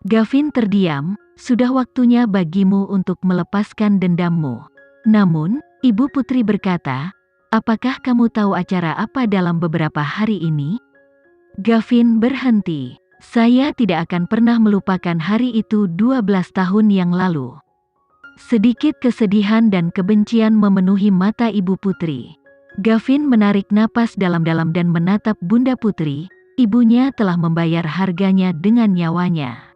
Gavin terdiam, sudah waktunya bagimu untuk melepaskan dendammu. Namun, Ibu Putri berkata, apakah kamu tahu acara apa dalam beberapa hari ini? Gavin berhenti. Saya tidak akan pernah melupakan hari itu 12 tahun yang lalu. Sedikit kesedihan dan kebencian memenuhi mata Ibu Putri. Gavin menarik napas dalam-dalam dan menatap Bunda Putri. Ibunya telah membayar harganya dengan nyawanya.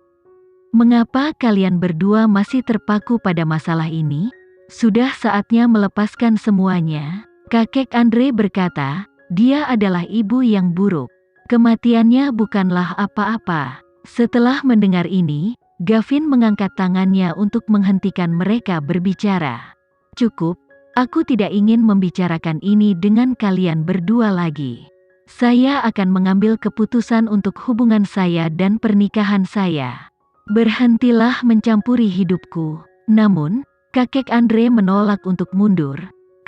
Mengapa kalian berdua masih terpaku pada masalah ini? Sudah saatnya melepaskan semuanya. Kakek Andre berkata, dia adalah ibu yang buruk. Kematiannya bukanlah apa-apa. Setelah mendengar ini, Gavin mengangkat tangannya untuk menghentikan mereka berbicara. Cukup, aku tidak ingin membicarakan ini dengan kalian berdua lagi. Saya akan mengambil keputusan untuk hubungan saya dan pernikahan saya. Berhentilah mencampuri hidupku. Namun, kakek Andre menolak untuk mundur.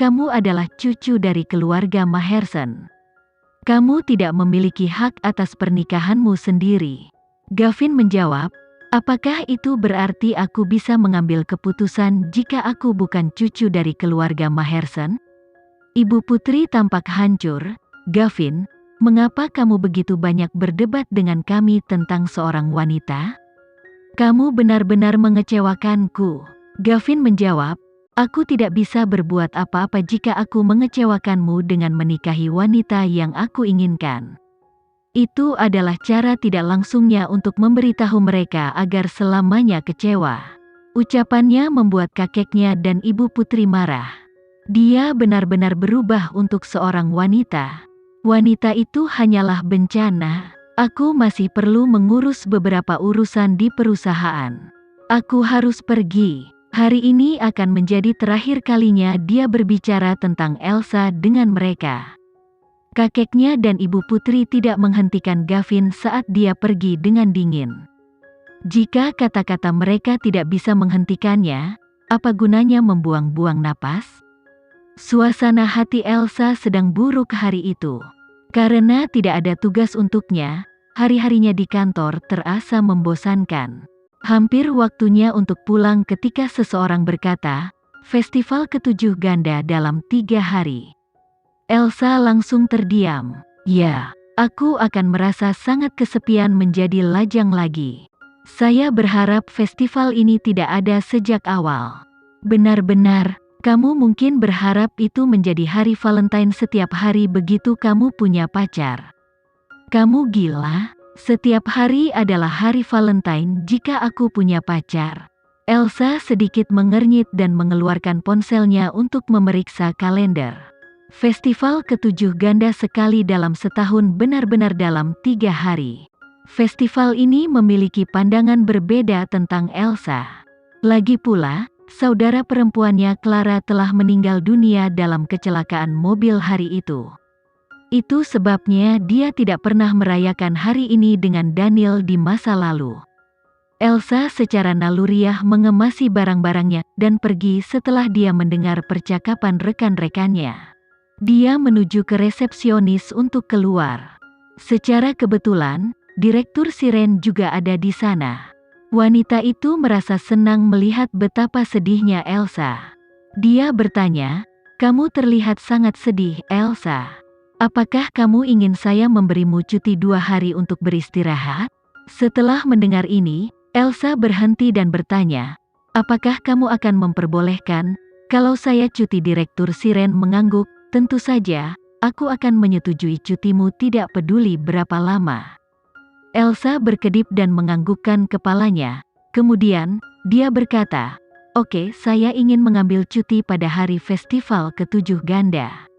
Kamu adalah cucu dari keluarga Mahersen. Kamu tidak memiliki hak atas pernikahanmu sendiri. Gavin menjawab, apakah itu berarti aku bisa mengambil keputusan jika aku bukan cucu dari keluarga Mahersen? Ibu Putri tampak hancur. Gavin, mengapa kamu begitu banyak berdebat dengan kami tentang seorang wanita? Kamu benar-benar mengecewakanku. Gavin menjawab, aku tidak bisa berbuat apa-apa jika aku mengecewakanmu dengan menikahi wanita yang aku inginkan. Itu adalah cara tidak langsungnya untuk memberitahu mereka agar selamanya kecewa. Ucapannya membuat kakeknya dan Ibu Putri marah. Dia benar-benar berubah untuk seorang wanita. Wanita itu hanyalah bencana. Aku masih perlu mengurus beberapa urusan di perusahaan. Aku harus pergi. Hari ini akan menjadi terakhir kalinya dia berbicara tentang Elsa dengan mereka. Kakeknya dan Ibu Putri tidak menghentikan Gavin saat dia pergi dengan dingin. Jika kata-kata mereka tidak bisa menghentikannya, apa gunanya membuang-buang napas? Suasana hati Elsa sedang buruk hari itu. Karena tidak ada tugas untuknya, hari-harinya di kantor terasa membosankan. Hampir waktunya untuk pulang ketika seseorang berkata, festival ke-7 ganda dalam 3 hari. Elsa langsung terdiam. Ya, aku akan merasa sangat kesepian menjadi lajang lagi. Saya berharap festival ini tidak ada sejak awal. Benar-benar, kamu mungkin berharap itu menjadi hari Valentine setiap hari begitu kamu punya pacar. Kamu gila? Setiap hari adalah hari Valentine jika aku punya pacar. Elsa sedikit mengernyit dan mengeluarkan ponselnya untuk memeriksa kalender. Festival ke-7 ganda sekali dalam setahun benar-benar dalam 3 hari. Festival ini memiliki pandangan berbeda tentang Elsa. Lagi pula, saudara perempuannya Clara telah meninggal dunia dalam kecelakaan mobil hari itu. Itu sebabnya dia tidak pernah merayakan hari ini dengan Daniel di masa lalu. Elsa secara naluriah mengemasi barang-barangnya dan pergi setelah dia mendengar percakapan rekan-rekannya. Dia menuju ke resepsionis untuk keluar. Secara kebetulan, Direktur Siren juga ada di sana. Wanita itu merasa senang melihat betapa sedihnya Elsa. Dia bertanya, kamu terlihat sangat sedih, Elsa. Apakah kamu ingin saya memberimu cuti 2 hari untuk beristirahat? Setelah mendengar ini, Elsa berhenti dan bertanya, apakah kamu akan memperbolehkan, kalau saya cuti? Direktur Siren mengangguk, tentu saja, aku akan menyetujui cutimu tidak peduli berapa lama. Elsa berkedip dan menganggukkan kepalanya, kemudian, dia berkata, oke, saya ingin mengambil cuti pada hari festival ke-7 ganda.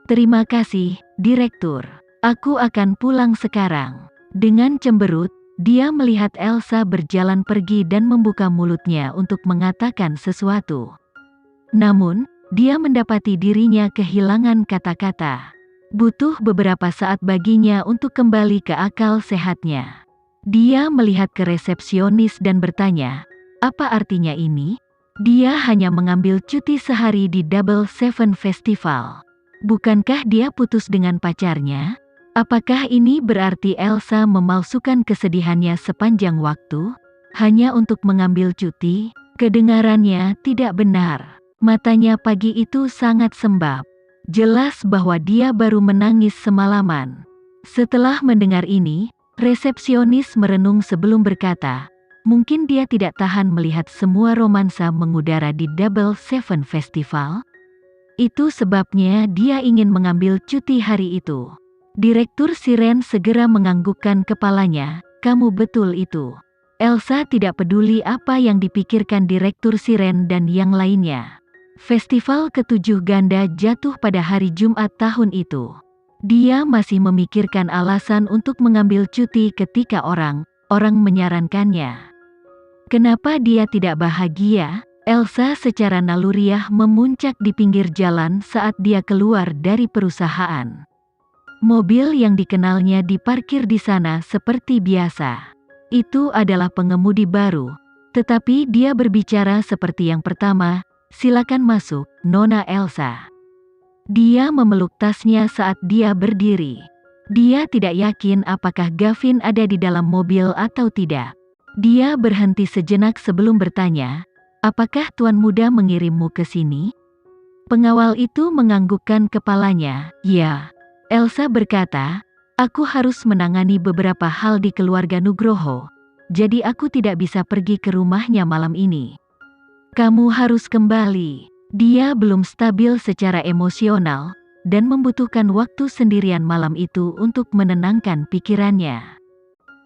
Terima kasih, Direktur. Aku akan pulang sekarang. Dengan cemberut, dia melihat Elsa berjalan pergi dan membuka mulutnya untuk mengatakan sesuatu. Namun, dia mendapati dirinya kehilangan kata-kata. Butuh beberapa saat baginya untuk kembali ke akal sehatnya. Dia melihat ke resepsionis dan bertanya, apa artinya ini? Dia hanya mengambil cuti sehari di Double Seven Festival. Bukankah dia putus dengan pacarnya? Apakah ini berarti Elsa memalsukan kesedihannya sepanjang waktu? Hanya untuk mengambil cuti? Kedengarannya tidak benar. Matanya pagi itu sangat sembab. Jelas bahwa dia baru menangis semalaman. Setelah mendengar ini, resepsionis merenung sebelum berkata, mungkin dia tidak tahan melihat semua romansa mengudara di Double Seven Festival. Itu sebabnya dia ingin mengambil cuti hari itu. Direktur Siren segera menganggukkan kepalanya, kamu betul itu. Elsa tidak peduli apa yang dipikirkan Direktur Siren dan yang lainnya. Festival ketujuh ganda jatuh pada hari Jumat tahun itu. Dia masih memikirkan alasan untuk mengambil cuti ketika orang menyarankannya. Kenapa dia tidak bahagia? Elsa secara naluriah memuncak di pinggir jalan saat dia keluar dari perusahaan. Mobil yang dikenalnya diparkir di sana seperti biasa. Itu adalah pengemudi baru, tetapi dia berbicara seperti yang pertama, silakan masuk, Nona Elsa. Dia memeluk tasnya saat dia berdiri. Dia tidak yakin apakah Gavin ada di dalam mobil atau tidak. Dia berhenti sejenak sebelum bertanya, apakah Tuan Muda mengirimmu ke sini? Pengawal itu menganggukkan kepalanya, ya. Elsa berkata, aku harus menangani beberapa hal di keluarga Nugroho, jadi aku tidak bisa pergi ke rumahnya malam ini. Kamu harus kembali. Dia belum stabil secara emosional, dan membutuhkan waktu sendirian malam itu untuk menenangkan pikirannya.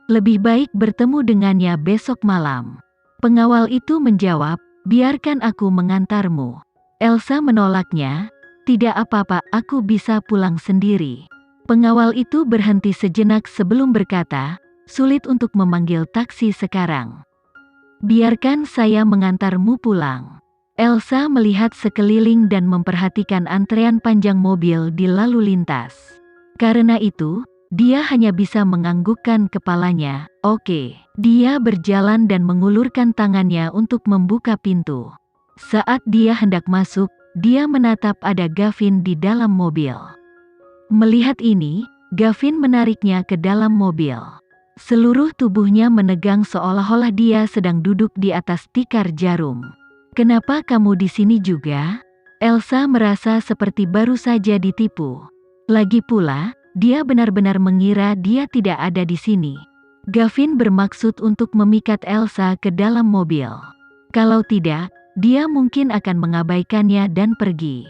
Lebih baik bertemu dengannya besok malam. Pengawal itu menjawab, biarkan aku mengantarmu. Elsa menolaknya, tidak apa-apa, aku bisa pulang sendiri. Pengawal itu berhenti sejenak sebelum berkata, sulit untuk memanggil taksi sekarang. Biarkan saya mengantarmu pulang. Elsa melihat sekeliling dan memperhatikan antrean panjang mobil di lalu lintas. Karena itu, dia hanya bisa menganggukkan kepalanya. Oke. Dia berjalan dan mengulurkan tangannya untuk membuka pintu. Saat dia hendak masuk, dia menatap ada Gavin di dalam mobil. Melihat ini, Gavin menariknya ke dalam mobil. Seluruh tubuhnya menegang seolah-olah dia sedang duduk di atas tikar jarum. Kenapa kamu di sini juga? Elsa merasa seperti baru saja ditipu. Lagi pula, dia benar-benar mengira dia tidak ada di sini. Gavin bermaksud untuk memikat Elsa ke dalam mobil. Kalau tidak, dia mungkin akan mengabaikannya dan pergi.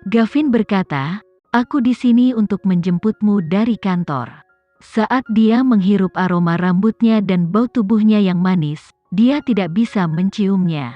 Gavin berkata, aku di sini untuk menjemputmu dari kantor. Saat dia menghirup aroma rambutnya dan bau tubuhnya yang manis, dia tidak bisa menciumnya.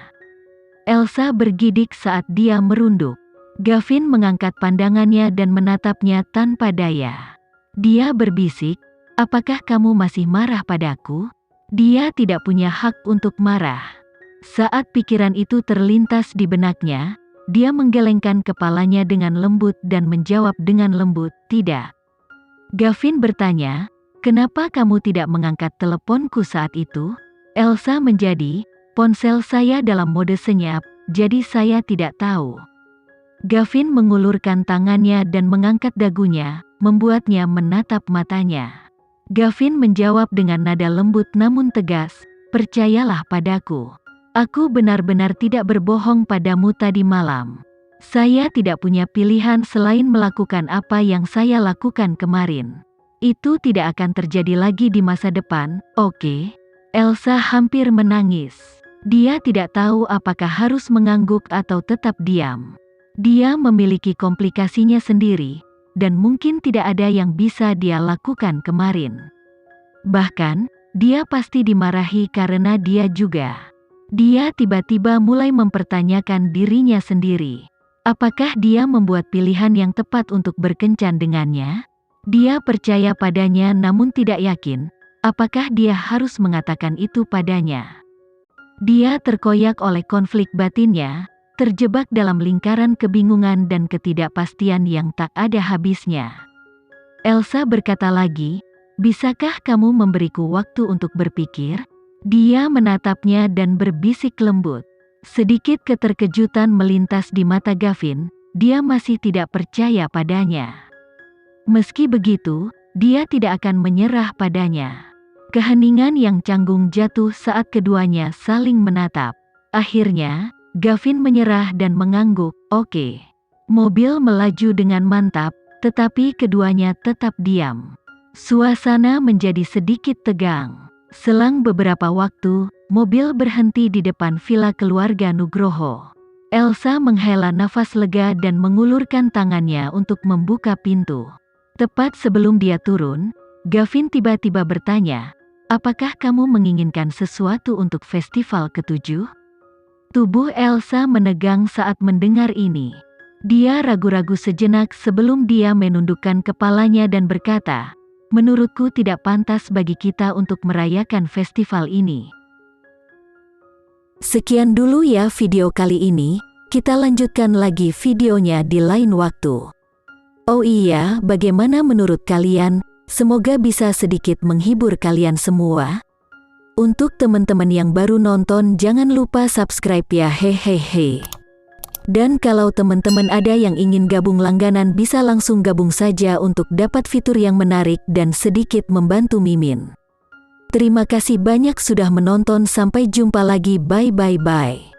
Elsa bergidik saat dia merunduk. Gavin mengangkat pandangannya dan menatapnya tanpa daya. Dia berbisik, apakah kamu masih marah padaku? Dia tidak punya hak untuk marah. Saat pikiran itu terlintas di benaknya, dia menggelengkan kepalanya dengan lembut dan menjawab dengan lembut, tidak. Gavin bertanya, kenapa kamu tidak mengangkat teleponku saat itu? Elsa menjadi, ponsel saya dalam mode senyap, jadi saya tidak tahu. Gavin mengulurkan tangannya dan mengangkat dagunya, membuatnya menatap matanya. Gavin menjawab dengan nada lembut namun tegas, percayalah padaku. Aku benar-benar tidak berbohong padamu tadi malam. Saya tidak punya pilihan selain melakukan apa yang saya lakukan kemarin. Itu tidak akan terjadi lagi di masa depan, oke? Elsa hampir menangis. Dia tidak tahu apakah harus mengangguk atau tetap diam. Dia memiliki komplikasinya sendiri, dan mungkin tidak ada yang bisa dia lakukan kemarin. Bahkan, dia pasti dimarahi karena dia juga. Dia tiba-tiba mulai mempertanyakan dirinya sendiri. Apakah dia membuat pilihan yang tepat untuk berkencan dengannya? Dia percaya padanya namun tidak yakin, apakah dia harus mengatakan itu padanya. Dia terkoyak oleh konflik batinnya, terjebak dalam lingkaran kebingungan dan ketidakpastian yang tak ada habisnya. Elsa berkata lagi, bisakah kamu memberiku waktu untuk berpikir? Dia menatapnya dan berbisik lembut. Sedikit keterkejutan melintas di mata Gavin, dia masih tidak percaya padanya. Meski begitu, dia tidak akan menyerah padanya. Keheningan yang canggung jatuh saat keduanya saling menatap. Akhirnya, Gavin menyerah dan mengangguk, "Oke." Mobil melaju dengan mantap, tetapi keduanya tetap diam. Suasana menjadi sedikit tegang. Selang beberapa waktu, mobil berhenti di depan villa keluarga Nugroho. Elsa menghela nafas lega dan mengulurkan tangannya untuk membuka pintu. Tepat sebelum dia turun, Gavin tiba-tiba bertanya, "Apakah kamu menginginkan sesuatu untuk festival ke-7?" Tubuh Elsa menegang saat mendengar ini. Dia ragu-ragu sejenak sebelum dia menundukkan kepalanya dan berkata, "Menurutku tidak pantas bagi kita untuk merayakan festival ini." Sekian dulu ya video kali ini, kita lanjutkan lagi videonya di lain waktu. Oh iya, bagaimana menurut kalian? Semoga bisa sedikit menghibur kalian semua. Untuk teman-teman yang baru nonton, jangan lupa subscribe ya, hehehe. Dan kalau teman-teman ada yang ingin gabung langganan, bisa langsung gabung saja untuk dapat fitur yang menarik dan sedikit membantu Mimin. Terima kasih banyak sudah menonton, sampai jumpa lagi, bye.